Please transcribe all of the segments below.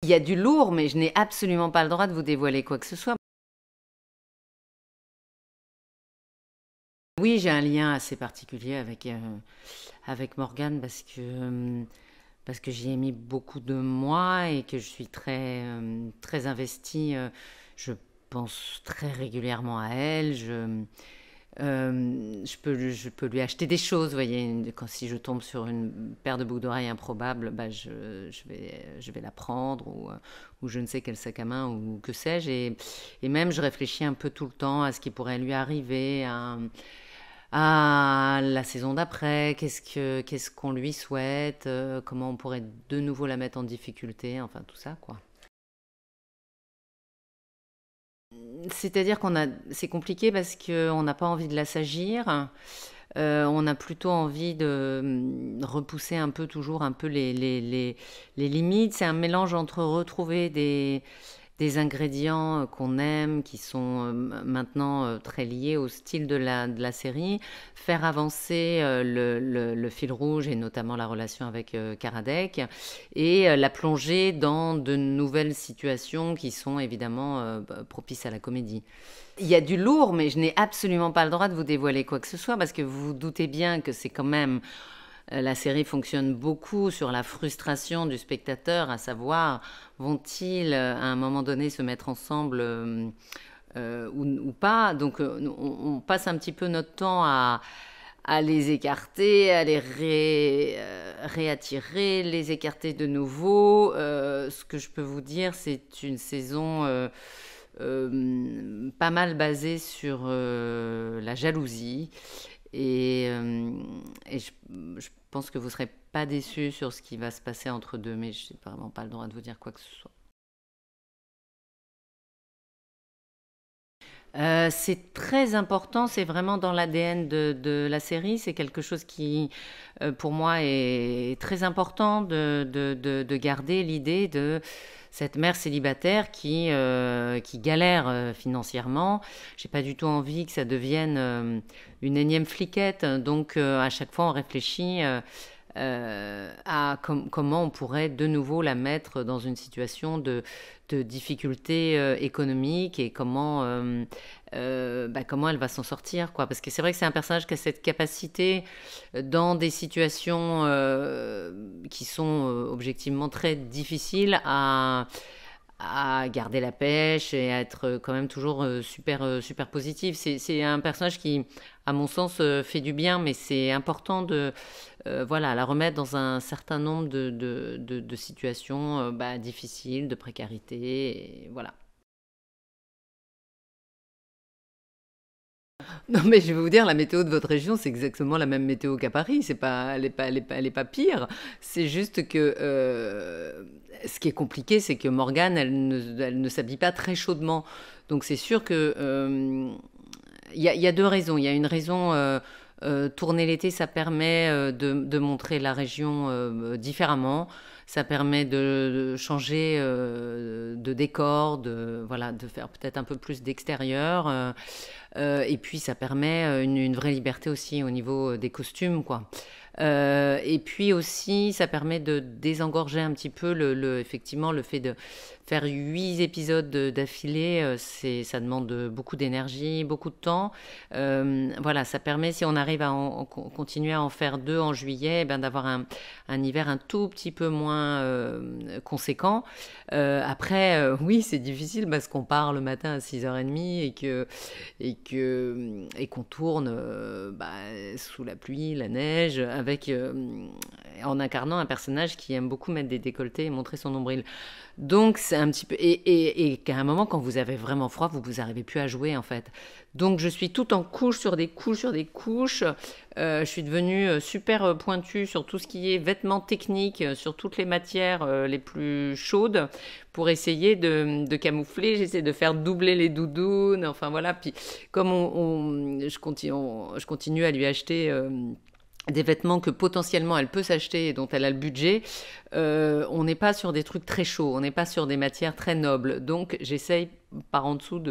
Il y a du lourd, mais je n'ai absolument pas le droit de vous dévoiler quoi que ce soit. Oui, j'ai un lien assez particulier avec Morgane parce que j'y ai mis beaucoup de moi et que je suis très investie. Je pense très régulièrement à elle. Je peux lui acheter des choses, vous voyez. Si je tombe sur une paire de boucles d'oreilles improbables, bah je vais la prendre ou je ne sais quel sac à main ou que sais-je. Et même, je réfléchis un peu tout le temps à ce qui pourrait lui arriver, à la saison d'après, qu'est-ce qu'on lui souhaite, comment on pourrait de nouveau la mettre en difficulté, enfin tout ça, quoi. C'est-à-dire c'est compliqué parce qu'on n'a pas envie de l'assagir. On a plutôt envie de repousser un peu, toujours un peu les limites. C'est un mélange entre retrouver des ingrédients qu'on aime, qui sont maintenant très liés au style de la série, faire avancer le fil rouge et notamment la relation avec Karadec et la plonger dans de nouvelles situations qui sont évidemment propices à la comédie. Il y a du lourd, mais je n'ai absolument pas le droit de vous dévoiler quoi que ce soit parce que vous vous doutez bien que c'est quand même la série fonctionne beaucoup sur la frustration du spectateur, à savoir, vont-ils à un moment donné se mettre ensemble ou pas. Donc on passe un petit peu notre temps à les écarter, à réattirer, les écarter de nouveau. Ce que je peux vous dire, c'est une saison pas mal basée sur la jalousie. Et, euh, et je pense que vous ne serez pas déçus sur ce qui va se passer entre deux, mais je n'ai vraiment pas le droit de vous dire quoi que ce soit. C'est très important, c'est vraiment dans l'ADN de la série, c'est quelque chose qui, pour moi, est très important de garder l'idée de cette mère célibataire qui galère financièrement. J'ai pas du tout envie que ça devienne une énième fliquette, donc à chaque fois on réfléchit à comment on pourrait de nouveau la mettre dans une situation de difficulté économique et comment elle va s'en sortir, quoi. Parce que c'est vrai que c'est un personnage qui a cette capacité dans des situations qui sont objectivement très difficiles à garder la pêche et à être quand même toujours super positif. C'est un personnage qui, à mon sens, fait du bien, mais c'est important de voilà, la remettre dans un certain nombre de situations difficiles, de précarité, et voilà. Non, mais je vais vous dire, la météo de votre région, c'est exactement la même météo qu'à Paris. C'est pas, elle est pas pire. C'est juste que ce qui est compliqué, c'est que Morgane, elle ne s'habille pas très chaudement. Donc c'est sûr que il y a deux raisons. Il y a une raison. Tourner l'été, ça permet de montrer la région différemment. Ça permet de changer de décor, voilà, de faire peut-être un peu plus d'extérieur. Et puis ça permet une vraie liberté aussi au niveau des costumes, quoi. Et puis aussi, ça permet de désengorger un petit peu effectivement le fait de faire 8 épisodes d'affilée, ça demande beaucoup d'énergie, beaucoup de temps. Voilà, ça permet, si on arrive à continuer à en faire deux en juillet, ben, d'avoir un hiver un tout petit peu moins conséquent. Après, oui, c'est difficile parce qu'on part le matin à 6h30 et qu'on tourne sous la pluie, la neige, en incarnant un personnage qui aime beaucoup mettre des décolletés et montrer son nombril. Donc c'est un petit peu et qu'à un moment quand vous avez vraiment froid, vous arrivez plus à jouer en fait. Donc je suis tout en couches sur des couches sur des couches. Je suis devenue super pointue sur tout ce qui est vêtements techniques, sur toutes les matières les plus chaudes pour essayer de camoufler. J'essaie de faire doubler les doudounes. Enfin voilà. Puis comme je continue à lui acheter des vêtements que potentiellement elle peut s'acheter et dont elle a le budget, on n'est pas sur des trucs très chauds, on n'est pas sur des matières très nobles. Donc j'essaye par en dessous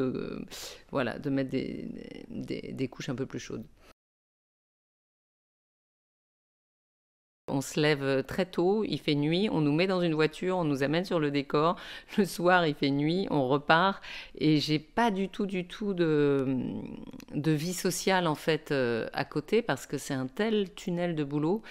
voilà, de mettre des couches un peu plus chaudes. On se lève très tôt, il fait nuit, on nous met dans une voiture, on nous amène sur le décor. Le soir, il fait nuit, on repart. Et j'ai pas du tout de vie sociale en fait à côté parce que c'est un tel tunnel de boulot.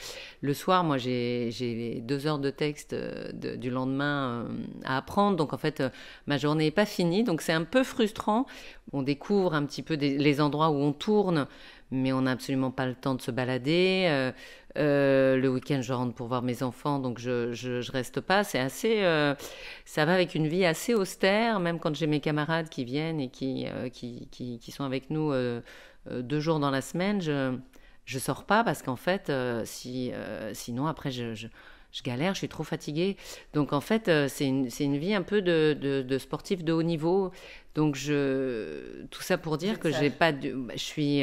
Le soir, moi, j'ai 2 heures de texte du lendemain à apprendre. Donc en fait, ma journée n'est pas finie. Donc c'est un peu frustrant. On découvre un petit peu les endroits où on tourne, mais on n'a absolument pas le temps de se balader. Le week-end, je rentre pour voir mes enfants, donc je reste pas. C'est assez, ça va avec une vie assez austère, même quand j'ai mes camarades qui viennent et qui sont avec nous 2 jours dans la semaine, je sors pas parce qu'en fait, sinon après je galère, je suis trop fatiguée. Donc en fait, c'est une vie un peu de sportif de haut niveau. Donc tout ça pour dire que j'ai pas, je suis,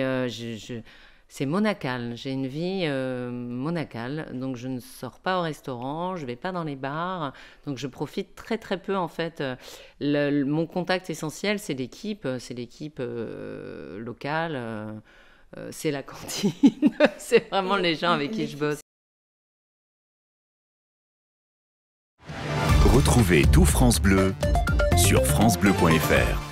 c'est monacal. J'ai une vie monacale. Donc je ne sors pas au restaurant, je vais pas dans les bars. Donc je profite très très peu en fait. Mon contact essentiel, c'est l'équipe locale. C'est la cantine. C'est vraiment les gens avec qui je bosse. Retrouvez tout France Bleu sur francebleu.fr.